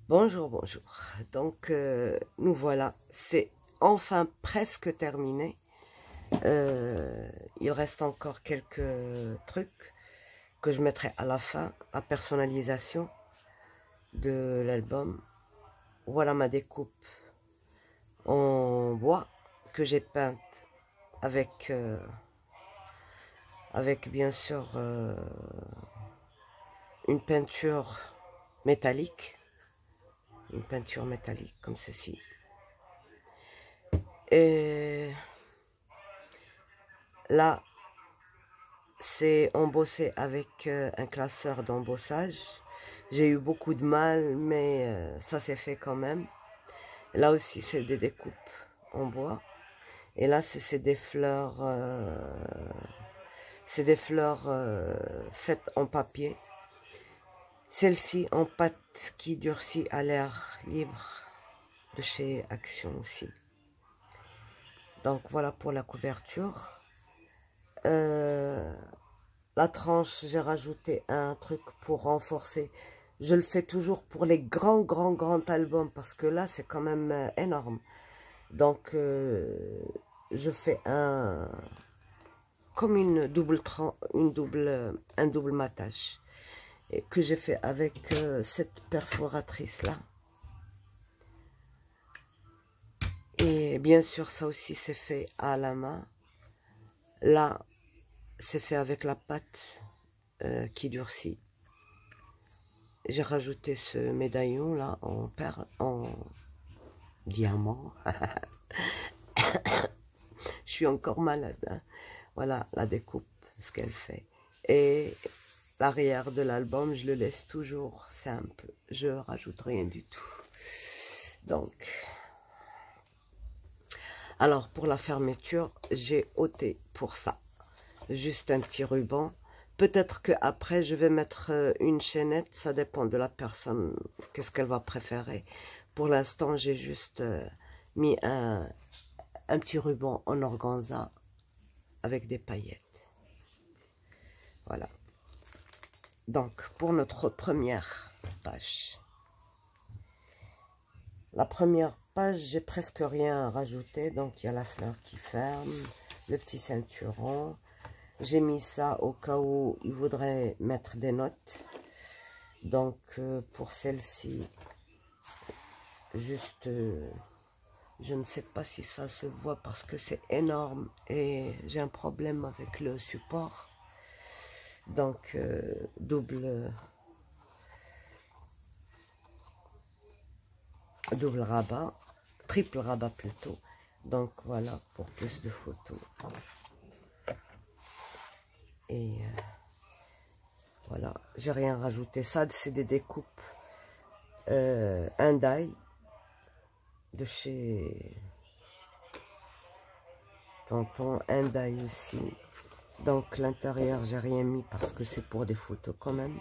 Bonjour, bonjour. Donc, nous voilà. C'est enfin presque terminé. Il reste encore quelques trucs que je mettrai à la fin, la personnalisation de l'album. Voilà ma découpe en bois que j'ai peinte avec bien sûr une peinture métallique. Une peinture métallique comme ceci. Et là, c'est embossé avec un classeur d'embossage. J'ai eu beaucoup de mal, mais ça s'est fait quand même. Là aussi, c'est des découpes en bois. Et là, c'est des fleurs, faites en papier. Celle-ci en pâte qui durcit à l'air libre de chez Action aussi. Donc voilà pour la couverture. La tranche, j'ai rajouté un truc pour renforcer. Je le fais toujours pour les grands albums parce que là, c'est quand même énorme. Donc, je fais comme un double matage et que j'ai fait avec cette perforatrice-là. Et bien sûr, ça aussi, c'est fait à la main. Là, c'est fait avec la pâte qui durcit. J'ai rajouté ce médaillon là en perle, en diamant. Je suis encore malade. Hein. Voilà la découpe, ce qu'elle fait. Et l'arrière de l'album, je le laisse toujours simple. Je rajoute rien du tout. Donc, alors pour la fermeture, j'ai ôté pour ça. Juste un petit ruban. Peut-être qu'après, je vais mettre une chaînette. Ça dépend de la personne, qu'est-ce qu'elle va préférer. Pour l'instant, j'ai juste mis un petit ruban en organza avec des paillettes. Voilà. Donc, pour notre première page. La première page, j'ai presque rien rajouté. Donc, il y a la fleur qui ferme, le petit ceinturon. J'ai mis ça au cas où il voudrait mettre des notes. Donc, pour celle-ci, juste, je ne sais pas si ça se voit parce que c'est énorme et j'ai un problème avec le support. Donc, double rabat, triple rabat plutôt. Donc, voilà, pour plus de photos. Et voilà, j'ai rien rajouté. Ça, c'est des découpes Hyundai de chez Tonton Hyundai aussi. Donc l'intérieur, j'ai rien mis parce que c'est pour des photos quand même.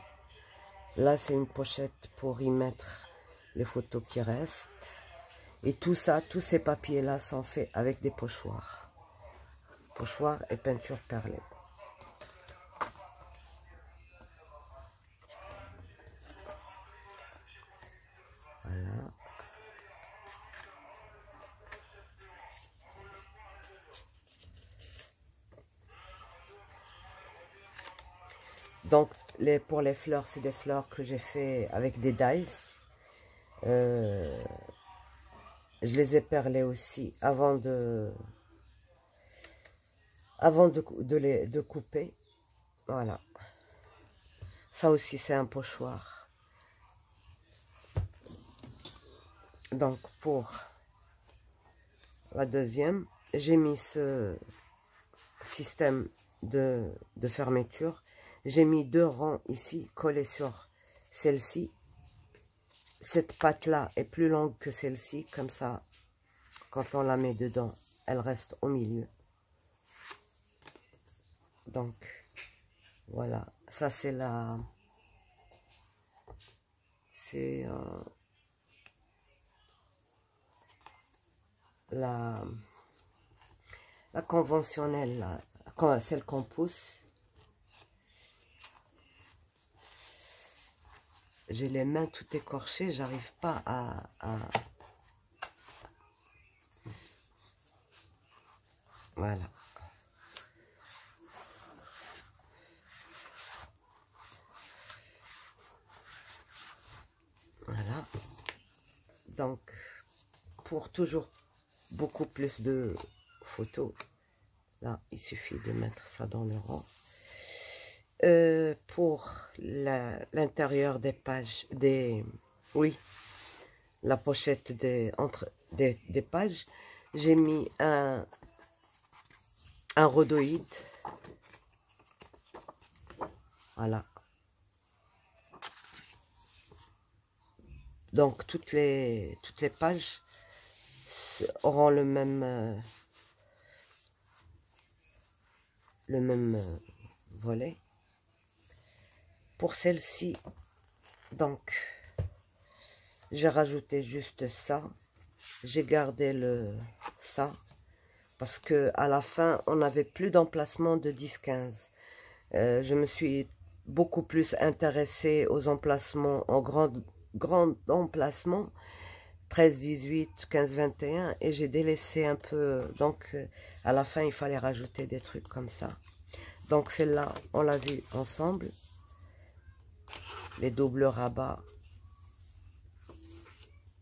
Là, c'est une pochette pour y mettre les photos qui restent. Et tout ça, tous ces papiers-là sont faits avec des pochoirs. Pochoirs et peinture perlée. Voilà. Donc, pour les fleurs, c'est des fleurs que j'ai fait avec des dies. Je les ai perlées aussi avant de couper. Voilà. Ça aussi, c'est un pochoir. Donc, pour la deuxième, j'ai mis ce système de fermeture. J'ai mis 2 rangs ici, collés sur celle-ci. Cette patte-là est plus longue que celle-ci, comme ça, quand on la met dedans, elle reste au milieu. Donc, voilà, ça c'est la... C'est la conventionnelle, celle qu'on pousse. j'ai les mains tout écorchées, j'arrive pas à... Voilà. Voilà. Donc, pour toujours beaucoup plus de photos, là, il suffit de mettre ça dans le rang. Pour l'intérieur des pages, oui, la pochette des pages, j'ai mis un rhodoïde. Voilà. Donc, toutes les pages auront le même volet. Pour celle-ci, donc, j'ai rajouté juste ça. J'ai gardé ça. Parce que à la fin, on n'avait plus d'emplacement de 10-15. Je me suis beaucoup plus intéressée aux emplacements, en grand emplacement, 13-18, 15-21, et j'ai délaissé un peu. Donc, à la fin, il fallait rajouter des trucs comme ça. Donc, celle-là, on l'a vu ensemble. Les doubles rabats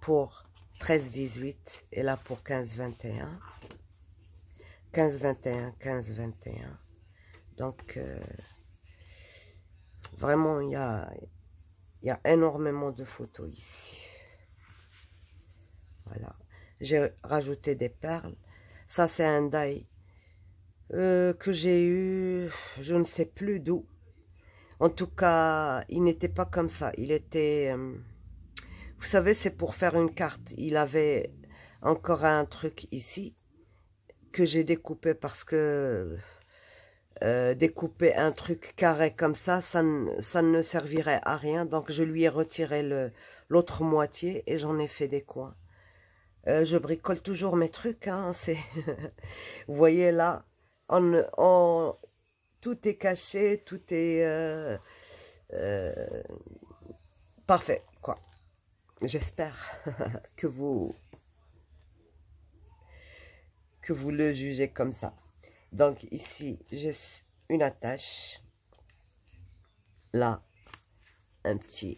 pour 13-18 et là pour 15-21. 15-21, 15-21. Donc, vraiment, il y a énormément de photos ici. Voilà. J'ai rajouté des perles. Ça, c'est un die que j'ai eu, je ne sais plus d'où. En tout cas, il n'était pas comme ça. Il était... vous savez, c'est pour faire une carte. Il avait encore un truc ici que j'ai découpé parce que découper un truc carré comme ça ne servirait à rien. Donc, je lui ai retiré l'autre moitié et j'en ai fait des coins. Je bricole toujours mes trucs. Hein, vous voyez là, tout est caché, tout est parfait, quoi. J'espère que vous le jugez comme ça. Donc ici, j'ai une attache. Là, un petit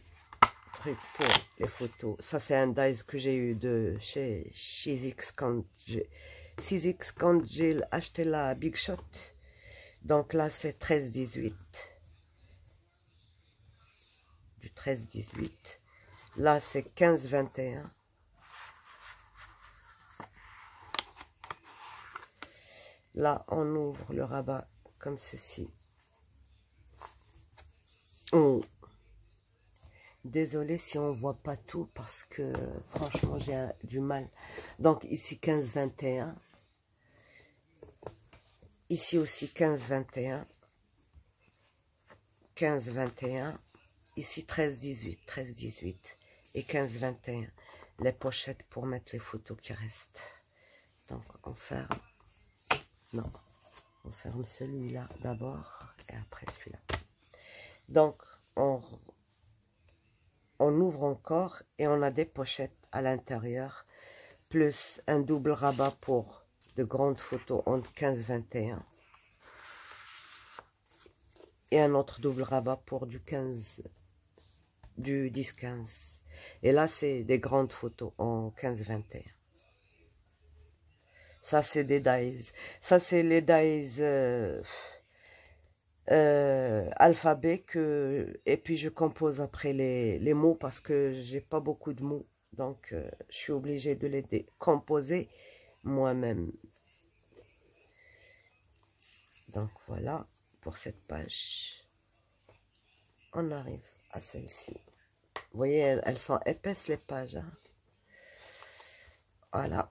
truc pour les photos. Ça, c'est un dies que j'ai eu de chez 6X quand j'ai acheté la Big Shot. Donc là, c'est 13-18. Du 13-18. Là, c'est 15-21. Là, on ouvre le rabat comme ceci. Oh. Désolée si on ne voit pas tout parce que franchement, j'ai du mal. Donc, ici, 15-21. Ici aussi, 15-21. 15-21. Ici, 13-18. 13-18. Et 15-21. Les pochettes pour mettre les photos qui restent. Donc, on ferme. Non. On ferme celui-là d'abord et après celui-là. Donc, on ouvre encore et on a des pochettes à l'intérieur, plus un double rabat pour de grandes photos entre 15-21 et un autre double rabat pour du 10-15. Et là, c'est des grandes photos en 15-21. Ça, c'est des dies. Ça, c'est les dies alphabet et puis je compose après les mots parce que j'ai pas beaucoup de mots. Donc, je suis obligée de les décomposer moi-même. Donc, voilà pour cette page. On arrive à celle-ci. Vous voyez, elles sont épaisses, les pages. Hein. Voilà.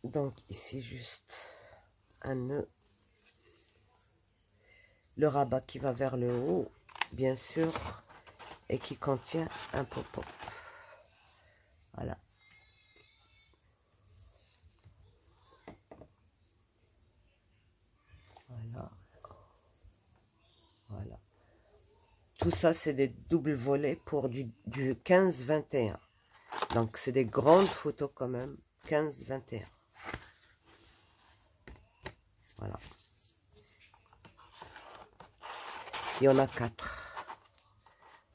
Donc, ici, juste un nœud. Le rabat qui va vers le haut, bien sûr, et qui contient un pop-up. Voilà. Voilà. Voilà. Tout ça, c'est des doubles volets pour du 15-21. Donc, c'est des grandes photos quand même. 15-21. Voilà. Il y en a 4.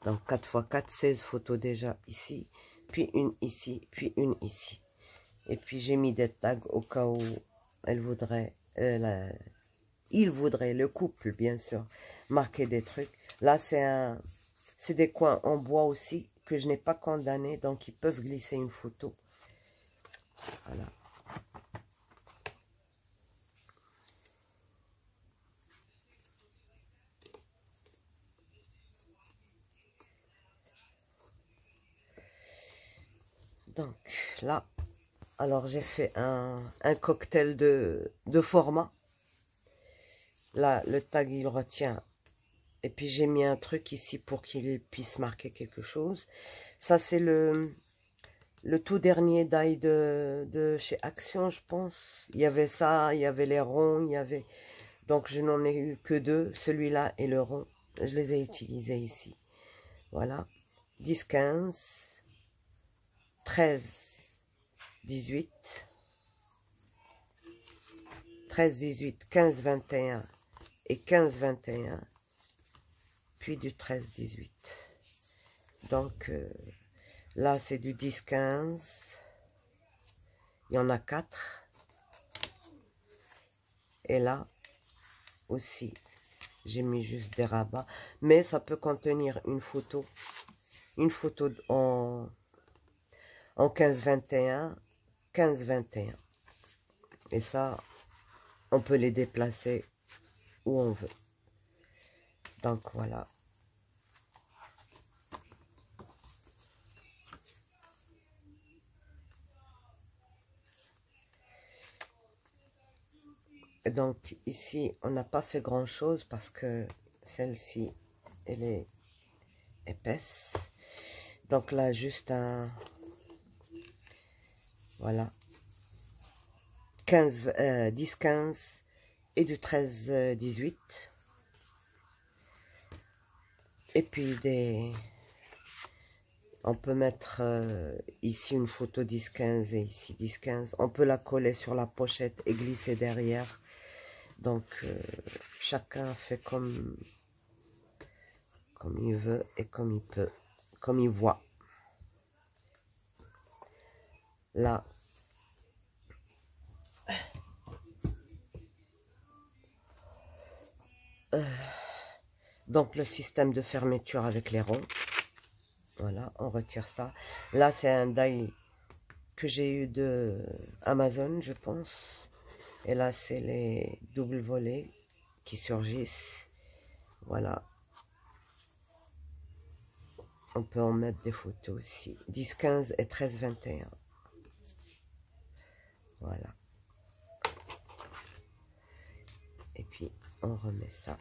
Donc, 4 x 4, 16 photos déjà ici. Puis une ici, puis une ici. Et puis, j'ai mis des tags au cas où elle voudrait... il voudrait, le couple, bien sûr, marquer des trucs. Là, c'est des coins en bois aussi que je n'ai pas condamné. Donc, ils peuvent glisser une photo. Voilà. Donc, là, alors j'ai fait un cocktail de format. Là, le tag, il retient. Et puis, j'ai mis un truc ici pour qu'il puisse marquer quelque chose. Ça, c'est le tout dernier die de chez Action, je pense. Il y avait ça, il y avait les ronds, il y avait... Donc, je n'en ai eu que 2, celui-là et le rond. Je les ai utilisés ici. Voilà. 10, 15, 13, 18, 13, 18, 15, 21 et 15, 21. Puis du 13, 18. Donc, là, c'est du 10, 15. Il y en a 4. Et là, aussi, j'ai mis juste des rabats. Mais ça peut contenir une photo en 15-21, 15-21. Et ça, on peut les déplacer où on veut. Donc, voilà. Donc, ici, on n'a pas fait grand-chose parce que celle-ci, elle est épaisse. Donc là, juste un... Voilà. 10, 15 et du 13, 18. Et puis on peut mettre ici une photo 10, 15 et ici 10, 15. On peut la coller sur la pochette et glisser derrière. Donc, chacun fait comme il veut et comme il peut, comme il voit. Là, donc le système de fermeture avec les ronds. Voilà, on retire ça. Là, c'est un die que j'ai eu de Amazon, je pense. Et là, c'est les doubles volets qui surgissent. Voilà. On peut en mettre des photos aussi. 10, 15 et 13, 21. Voilà. Et puis, on remet ça.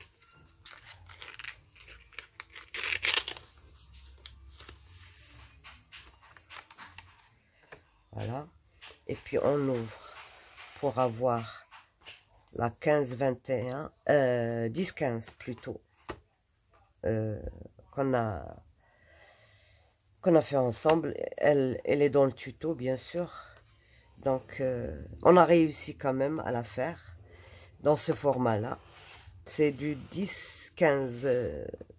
Voilà. Et puis, on ouvre pour avoir la 15, 21, 10, 15 plutôt. Qu'on a fait ensemble. Elle est dans le tuto, bien sûr. Donc, on a réussi quand même à la faire dans ce format-là. C'est du 10, 15.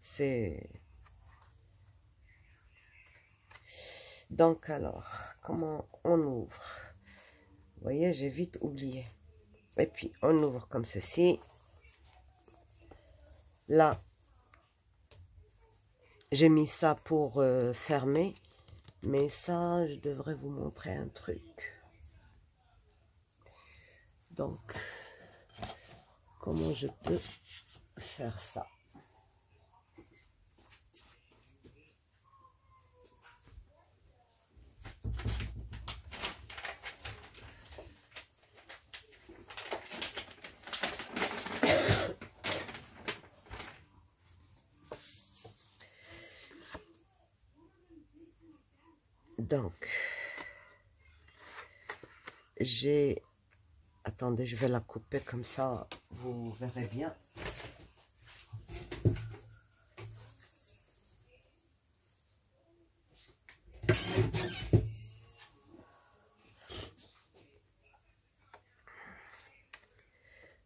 C'est... Donc, alors, comment on ouvre? Vous voyez, j'ai vite oublié. Et puis, on ouvre comme ceci. Là, j'ai mis ça pour fermer. Mais ça, je devrais vous montrer un truc. Donc, comment je peux faire ça? Donc, j'ai... Attendez, je vais la couper comme ça, vous verrez bien.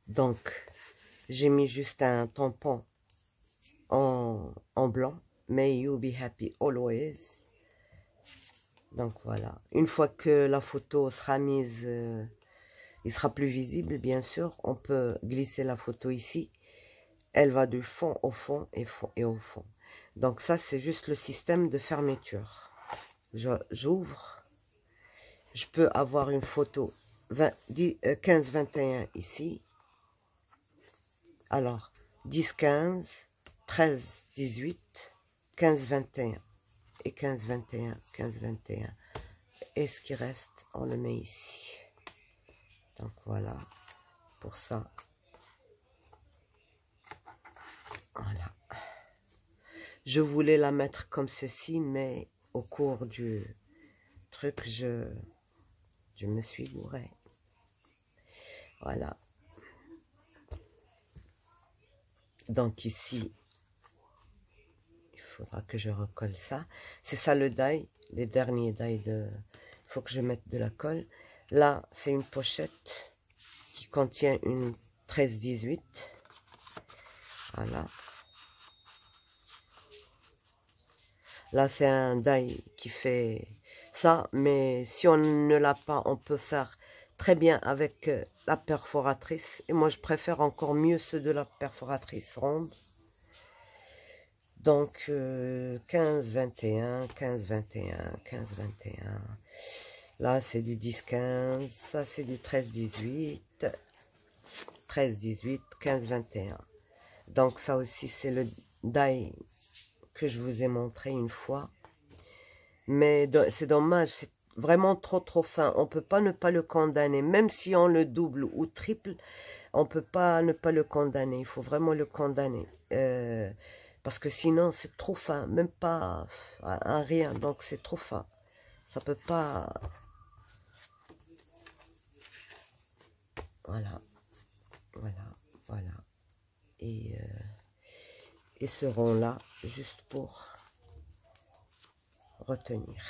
Donc, j'ai mis juste un tampon en blanc. May you be happy always. Donc voilà. Une fois que la photo sera mise, il sera plus visible, bien sûr. On peut glisser la photo ici. Elle va du fond au fond et au fond. Donc ça, c'est juste le système de fermeture. J'ouvre. Je peux avoir une photo 15-21 ici. Alors, 10-15, 13-18, 15-21 et 15-21, 15-21. Et ce qui reste, on le met ici. Donc voilà, pour ça. Voilà. Je voulais la mettre comme ceci, mais au cours du truc, je me suis gourée. Voilà. Donc ici, il faudra que je recolle ça. C'est ça le die, les derniers die de... Il faut que je mette de la colle. Là, c'est une pochette qui contient une 13-18. Voilà. Là, c'est un die qui fait ça, mais si on ne l'a pas, on peut faire très bien avec la perforatrice. Et moi, je préfère encore mieux ceux de la perforatrice ronde. Donc, 15-21, 15-21, 15-21. Là, c'est du 10-15. Ça, c'est du 13-18. 13-18, 15-21. Donc, ça aussi, c'est le die que je vous ai montré une fois. Mais c'est dommage, c'est vraiment trop fin. On peut pas ne pas le condamner. Même si on le double ou triple, on peut pas ne pas le condamner. Il faut vraiment le condamner. Parce que sinon, c'est trop fin. Même pas un rien. Donc, c'est trop fin. Ça peut pas... Voilà. Voilà. Voilà. Et ce rond-là, juste pour retenir.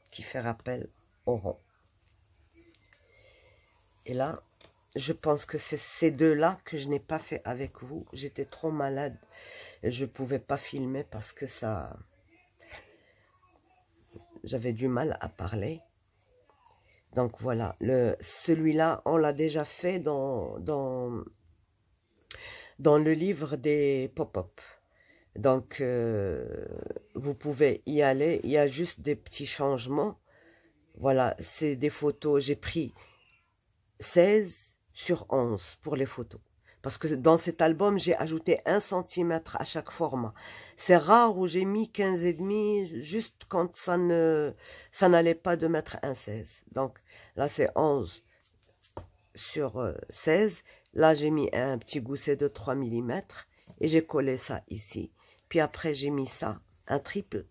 Qui fait rappel au rond. Et là, je pense que c'est ces deux-là que je n'ai pas fait avec vous. J'étais trop malade. Je ne pouvais pas filmer parce que ça... J'avais du mal à parler. Donc voilà, celui-là, on l'a déjà fait dans le livre des pop-up. Donc, vous pouvez y aller. Il y a juste des petits changements. Voilà, c'est des photos. J'ai pris 16/11 pour les photos. Parce que dans cet album, j'ai ajouté 1 cm à chaque format. C'est rare où j'ai mis 15,5 juste quand ça n'allait pas de mettre un 16. Donc là, c'est 11/16. Là, j'ai mis un petit gousset de 3 mm et j'ai collé ça ici. Puis après, j'ai mis ça, un triple,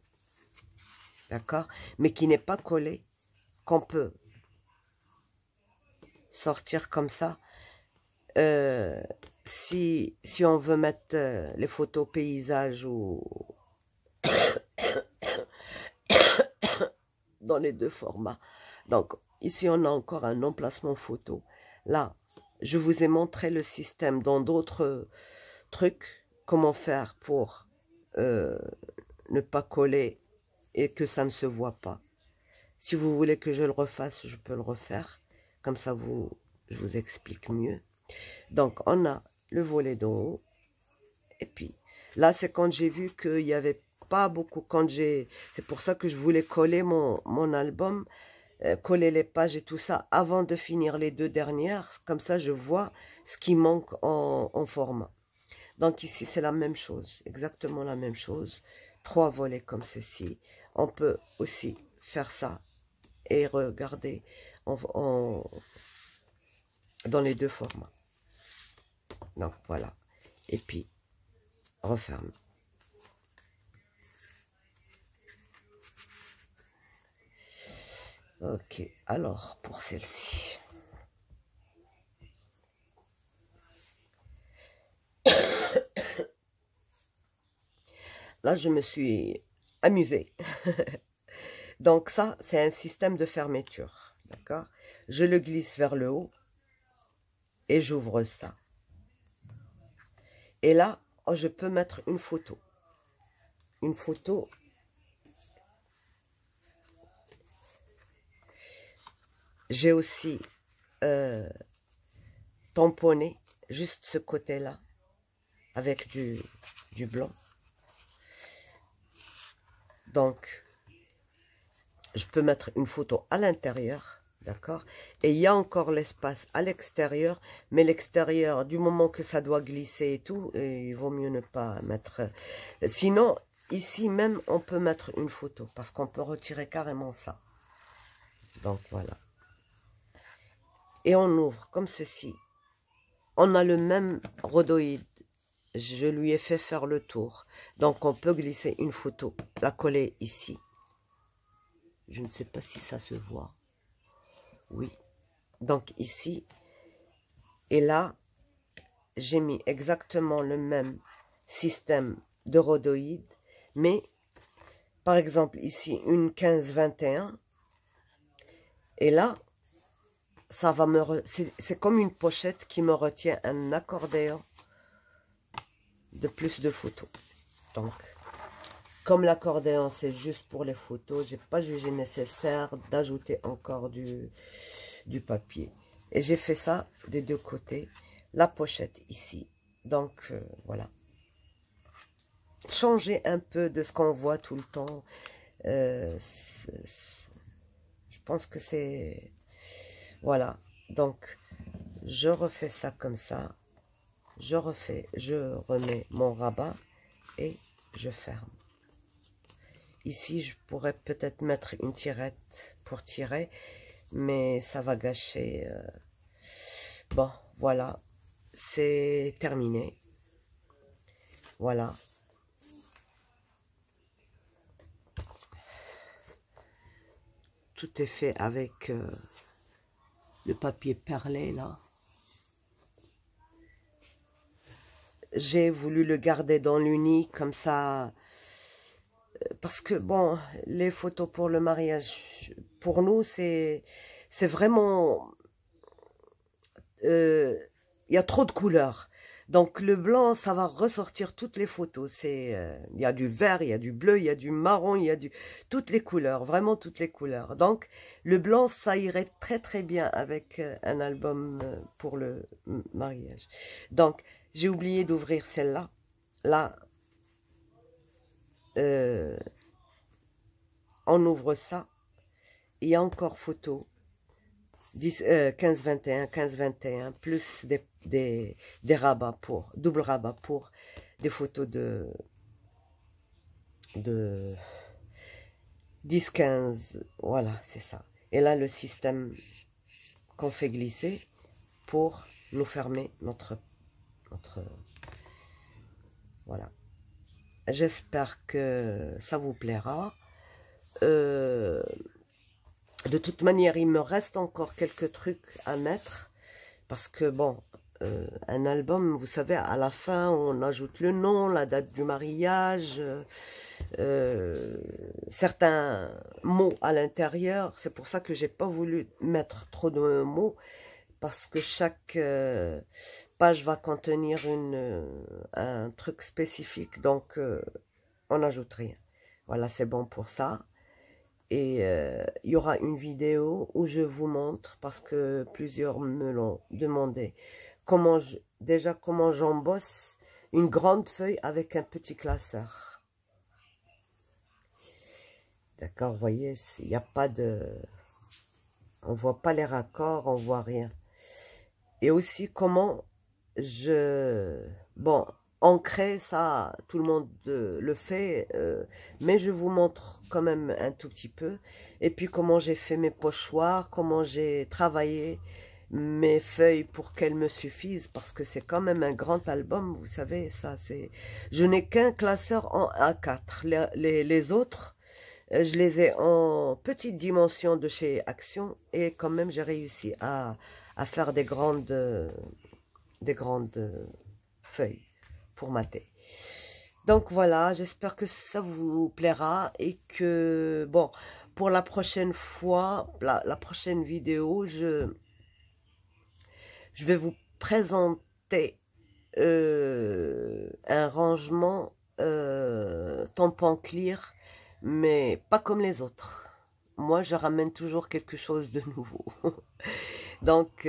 d'accord, mais qui n'est pas collé, qu'on peut sortir comme ça. Si on veut mettre les photos paysages ou dans les deux formats. Donc, ici, on a encore un emplacement photo. Là, je vous ai montré le système dans d'autres trucs, comment faire pour ne pas coller et que ça ne se voit pas. Si vous voulez que je le refasse, je peux le refaire. Comme ça, je vous explique mieux. Donc, on a le volet d'en haut. Et puis, là, c'est quand j'ai vu qu'il n'y avait pas beaucoup. C'est pour ça que je voulais coller mon album, coller les pages et tout ça avant de finir les deux dernières. Comme ça, je vois ce qui manque en format. Donc, ici, c'est la même chose. Exactement la même chose. 3 volets comme ceci. On peut aussi faire ça et regarder dans les deux formats. Donc voilà, et puis referme. Ok, alors pour celle-ci. Là, je me suis amusée. Donc ça, c'est un système de fermeture. D'accord? Je le glisse vers le haut et j'ouvre ça. Et là, oh, je peux mettre une photo. Une photo. J'ai aussi tamponné juste ce côté-là avec du blanc. Donc, je peux mettre une photo à l'intérieur, d'accord? Et il y a encore l'espace à l'extérieur, mais l'extérieur, du moment que ça doit glisser et tout, il vaut mieux ne pas mettre... Sinon, ici même, on peut mettre une photo, parce qu'on peut retirer carrément ça. Donc, voilà. Et on ouvre comme ceci. On a le même rhodoïde. Je lui ai fait faire le tour. Donc, on peut glisser une photo, la coller ici. Je ne sais pas si ça se voit. Oui. Donc, ici. Et là, j'ai mis exactement le même système de rhodoïde. Mais, par exemple, ici, une 15-21. Et là, ça va me... C'est comme une pochette qui me retient un accordéon de plus de photos. Donc, comme l'accordéon, c'est juste pour les photos, j'ai pas jugé nécessaire d'ajouter encore du papier. Et j'ai fait ça des deux côtés. La pochette ici. Donc, voilà. Changer un peu de ce qu'on voit tout le temps. Je pense que c'est... Voilà. Donc, je refais ça comme ça. Je remets mon rabat et je ferme. Ici, je pourrais peut-être mettre une tirette pour tirer, mais ça va gâcher. Bon, voilà, c'est terminé. Voilà. Tout est fait avec le papier perlé, là. J'ai voulu le garder dans l'uni, comme ça... Parce que, bon, les photos pour le mariage, pour nous, c'est vraiment... Il y a trop de couleurs. Donc, le blanc, ça va ressortir toutes les photos. Il y a du vert, il y a du bleu, il y a du marron, il y a toutes les couleurs, vraiment toutes les couleurs. Donc, le blanc, ça irait très, très bien avec un album pour le mariage. Donc, j'ai oublié d'ouvrir celle-là. Là, on ouvre ça. Il y a encore photo 15-21, 15-21, plus des rabats pour, double rabat pour des photos de 10-15, voilà, c'est ça. Et là, le système qu'on fait glisser pour nous fermer notre voilà. J'espère que ça vous plaira. De toute manière, il me reste encore quelques trucs à mettre. Parce que, bon, un album, vous savez, à la fin, on ajoute le nom, la date du mariage, certains mots à l'intérieur. C'est pour ça que j'ai pas voulu mettre trop de mots. Parce que chaque page va contenir un truc spécifique. Donc, on n'ajoute rien. Voilà, c'est bon pour ça. Et il y aura une vidéo où je vous montre, parce que plusieurs me l'ont demandé, déjà comment j'embosse une grande feuille avec un petit classeur. D'accord, vous voyez, il n'y a pas de... On voit pas les raccords, on voit rien. Et aussi comment bon, ancrer, ça, tout le monde le fait, mais je vous montre quand même un tout petit peu. Et puis comment j'ai fait mes pochoirs, comment j'ai travaillé mes feuilles pour qu'elles me suffisent, parce que c'est quand même un grand album, vous savez, ça c'est... Je n'ai qu'un classeur en A4, les autres, je les ai en petite dimension de chez Action, et quand même j'ai réussi à faire des grandes feuilles pour mater. Donc voilà, j'espère que ça vous plaira et que, bon, pour la prochaine fois, la prochaine vidéo, je vais vous présenter un rangement tampon clear, mais pas comme les autres. Moi, je ramène toujours quelque chose de nouveau. Donc,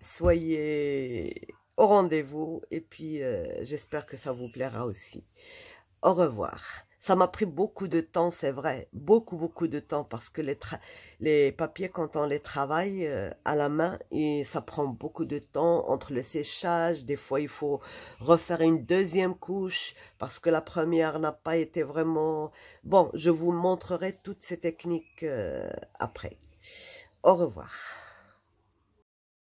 soyez au rendez-vous et puis j'espère que ça vous plaira aussi. Au revoir. Ça m'a pris beaucoup de temps, c'est vrai, beaucoup de temps parce que les papiers, quand on les travaille à la main, et ça prend beaucoup de temps entre le séchage. Des fois, il faut refaire une deuxième couche parce que la première n'a pas été vraiment... Bon, je vous montrerai toutes ces techniques après. Au revoir.